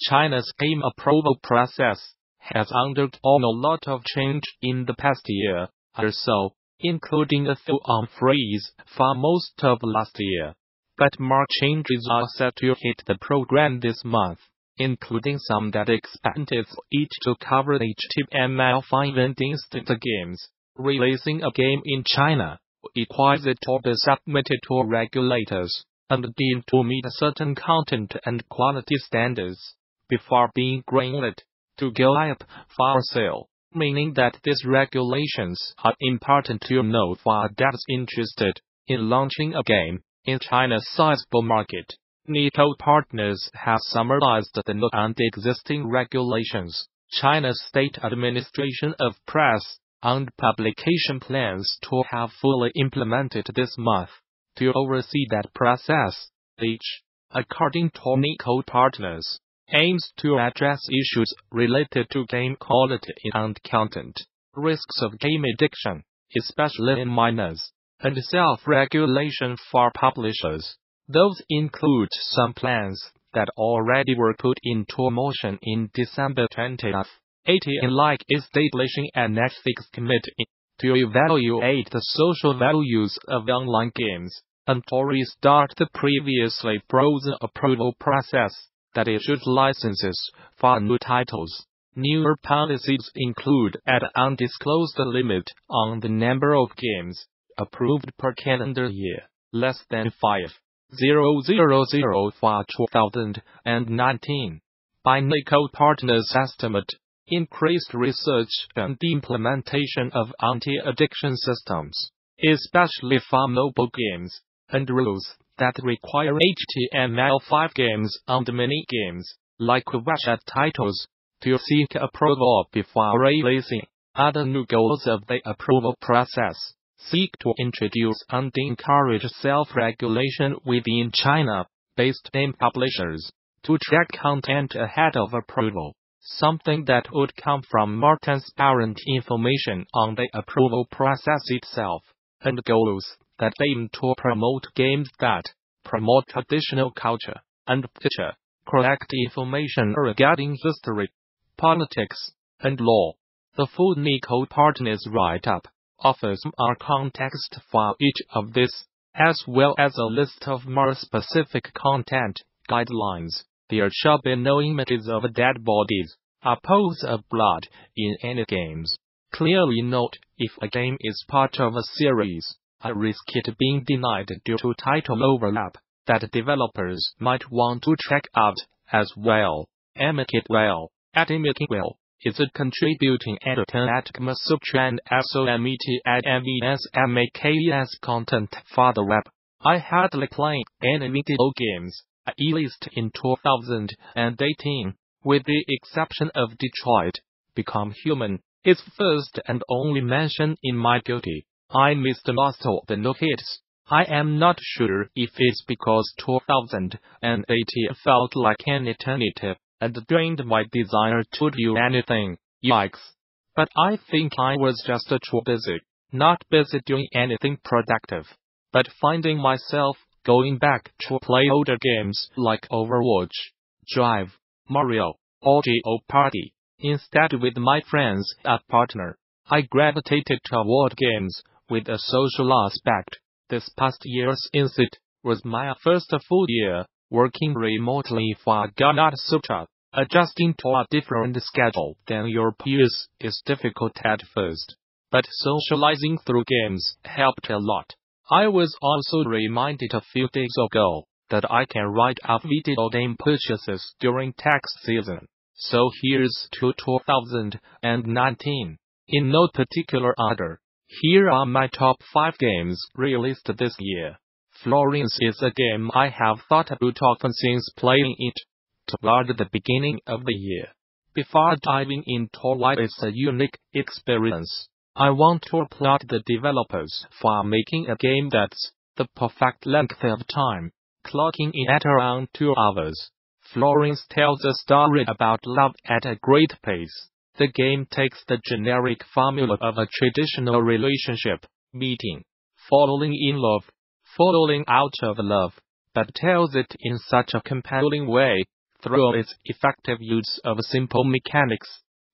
China's game approval process has undergone a lot of change in the past year or so, including a full-on freeze for most of last year. But more changes are set to hit the program this month, including some that expand its reach to cover HTML5 and instant games. Releasing a game in China requires it to be submitted to regulators and deemed to meet certain content and quality standards before being greenlit to go up for sale, meaning that these regulations are important to know for adults interested in launching a game in China's sizable market. NICO partners have summarized the note on the existing regulations. China's State Administration of Press and Publication plans to have fully implemented this month. To oversee that process, each, according to NICO partners, aims to address issues related to game quality and content, risks of game addiction, especially in minors, and self-regulation for publishers. Those include some plans that already were put into motion in December 20th. like establishing an ethics committee to evaluate the social values of online games and to restart the previously frozen approval process that issued licenses for new titles. Newer policies include an undisclosed limit on the number of games approved per calendar year, less than 5,000 for 2019. By NICO partners' estimate, increased research and implementation of anti-addiction systems, especially for mobile games, and rules that require HTML5 games and mini-games, like WeChat titles, to seek approval before releasing. Other new goals of the approval process seek to introduce and encourage self-regulation within China-based game publishers to track content ahead of approval, something that would come from more transparent information on the approval process itself, and goals that aim to promote games that promote traditional culture and feature correct information regarding history, politics, and law. The full NICO partners write-up offers more context for each of these, as well as a list of more specific content guidelines. There shall be no images of dead bodies or pools of blood in any games. Clearly note, if a game is part of a series, I risk it being denied due to title overlap that developers might want to check out as well. Make it well. At Making Well is a contributing editor at Gamasutra and SOMET at MVSMAKES content for the web. I hardly play any video games, at least in 2018, with the exception of Detroit Become Human, its first and only mention in my guilty. I missed most of the new hits. I am not sure if it's because 2018 felt like an eternity and drained my desire to do anything. Yikes. But I think I was just too busy, not busy doing anything productive, but finding myself going back to play older games like Overwatch, Drive, Mario, or Jeopardy, instead with my friends or partner. I gravitated toward games with a social aspect. This past year, since it was my first full year working remotely for Gamasutra, adjusting to a different schedule than your peers is difficult at first, but socializing through games helped a lot. I was also reminded a few days ago that I can write off video game purchases during tax season. So here's to 2019. In no particular order, here are my top 5 games released this year. Florence is a game I have thought about often since playing it toward the beginning of the year. Before diving into why it's a unique experience, I want to applaud the developers for making a game that's the perfect length of time, clocking in at around 2 hours. Florence tells a story about love at a great pace. The game takes the generic formula of a traditional relationship, meeting, falling in love, falling out of love, but tells it in such a compelling way Through its effective use of simple mechanics,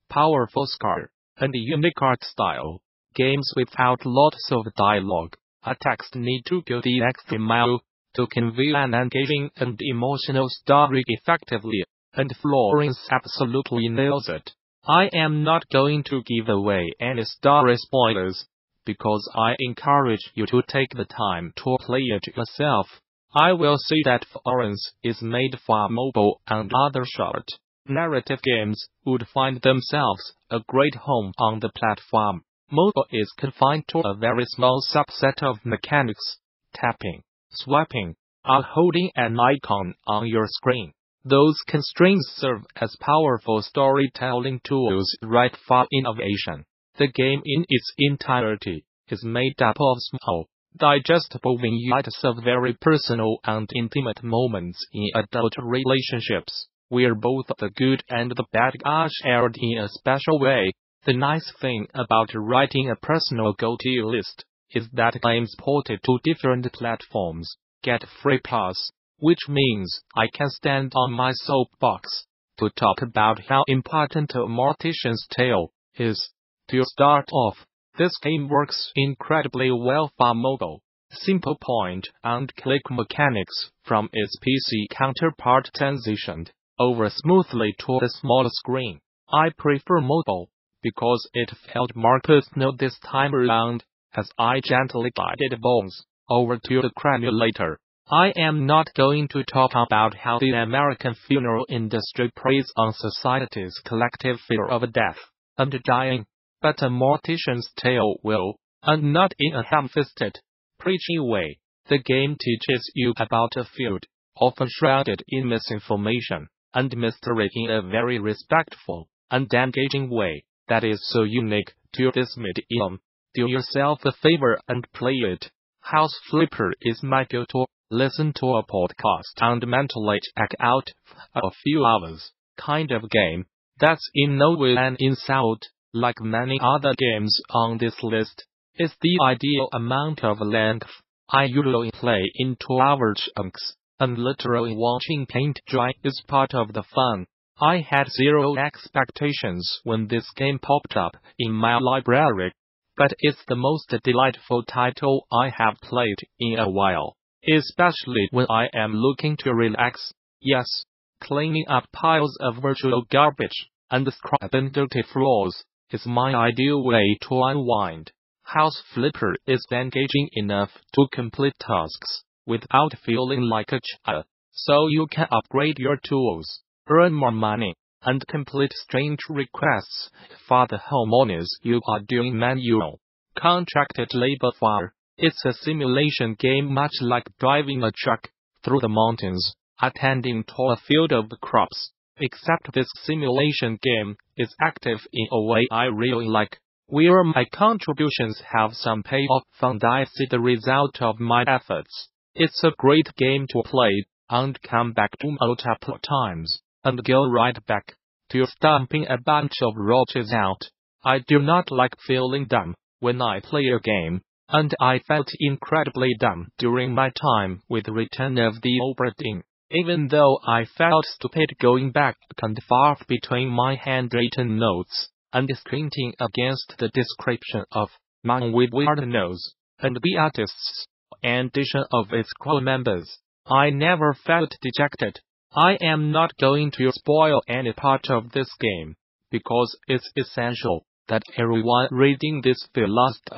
powerful score, and unique art style, games without lots of dialogue, or text need to go the extra mile to convey an engaging and emotional story effectively, and Florence absolutely nails it. I am not going to give away any story spoilers, because I encourage you to take the time to play it yourself. I will say that Florence is made for mobile, and other short narrative games would find themselves a great home on the platform. Mobile is confined to a very small subset of mechanics: tapping, swiping, or holding an icon on your screen. Those constraints serve as powerful storytelling tools right for innovation. The game in its entirety is made up of small, digestible vignettes of very personal and intimate moments in adult relationships, where both the good and the bad are shared in a special way. The nice thing about writing a personal go-to list is that games ported to different platforms get free pass, which means I can stand on my soapbox to talk about how important A Mortician's Tale is. To start off, this game works incredibly well for mobile. Simple point-and-click mechanics from its PC counterpart transitioned over smoothly to the smaller screen. I prefer mobile because it felt more personal this time around, as I gently guided Bones over to the cramulator. I am not going to talk about how the American funeral industry preys on society's collective fear of death and dying, but A Mortician's Tale will, and not in a ham-fisted, preachy way. The game teaches you about a field, often shrouded in misinformation and mystery in a very respectful and engaging way that is so unique to this medium. Do yourself a favor and play it. House Flipper is my go-to listen to a podcast and mentally check out for a few hours kind of game. That's in no way an insult. Like many other games on this list, it's the ideal amount of length. I usually play in 2-hour chunks, and literally watching paint dry is part of the fun. I had zero expectations when this game popped up in my library, but it's the most delightful title I have played in a while, especially when I am looking to relax. Yes, cleaning up piles of virtual garbage and scrubbing dirty floors is my ideal way to unwind. House Flipper is engaging enough to complete tasks without feeling like a chore, so you can upgrade your tools, earn more money, and complete strange requests for the homeowners you are doing manual, contracted labor for. It's a simulation game much like driving a truck through the mountains, attending to a field of crops. Except this simulation game is active in a way I really like, where my contributions have some payoff and I see the result of my efforts. It's a great game to play, and come back to multiple times, and go right back to stomping a bunch of roaches out. I do not like feeling dumb when I play a game, and I felt incredibly dumb during my time with Return of the Obra Dinn. Even though I felt stupid going back and forth between my handwritten notes and squinting against the description of Man with Weird Nose and the artist's rendition of its crew members, I never felt dejected. I am not going to spoil any part of this game, because it's essential that everyone reading this feel lost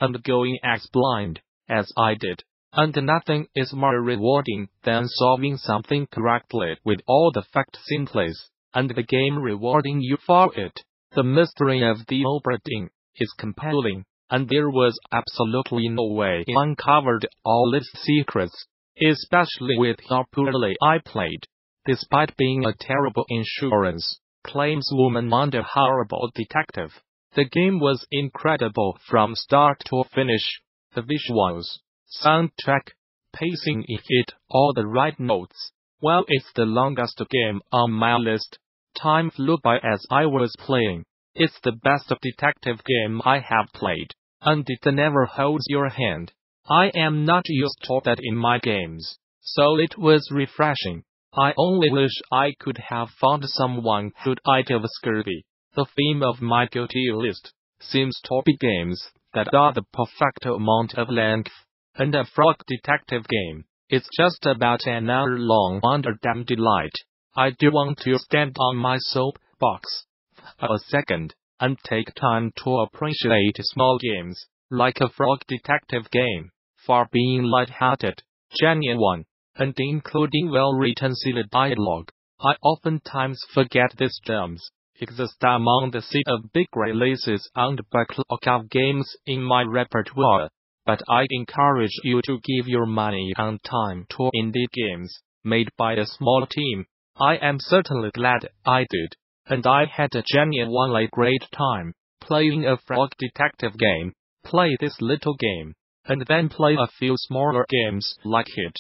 and going as blind as I did. And nothing is more rewarding than solving something correctly with all the facts in place, and the game rewarding you for it. The mystery of the Obra Dinn is compelling, and there was absolutely no way it uncovered all its secrets, especially with how poorly I played. Despite being a terrible insurance claims woman and a horrible detective, the game was incredible from start to finish. The visuals, soundtrack, pacing, it hit all the right notes. While it's the longest game on my list, time flew by as I was playing. It's the best detective game I have played, and it never holds your hand. I am not used to that in my games, so it was refreshing. I only wish I could have found someone who'd idea of Scurvy. The theme of my guilty list seems to be games that are the perfect amount of length, and a frog detective game is just about an hour long under damn delight. I do want to stand on my soapbox for a second and take time to appreciate small games like a frog detective game for being light-hearted, genuine, and including well-written silly dialogue. I oftentimes forget these gems exist among the sea of big releases and backlog of games in my repertoire, but I encourage you to give your money and time to indie games made by a small team. I am certainly glad I did, and I had a genuinely great time playing a frog detective game. Play this little game, and then play a few smaller games like it.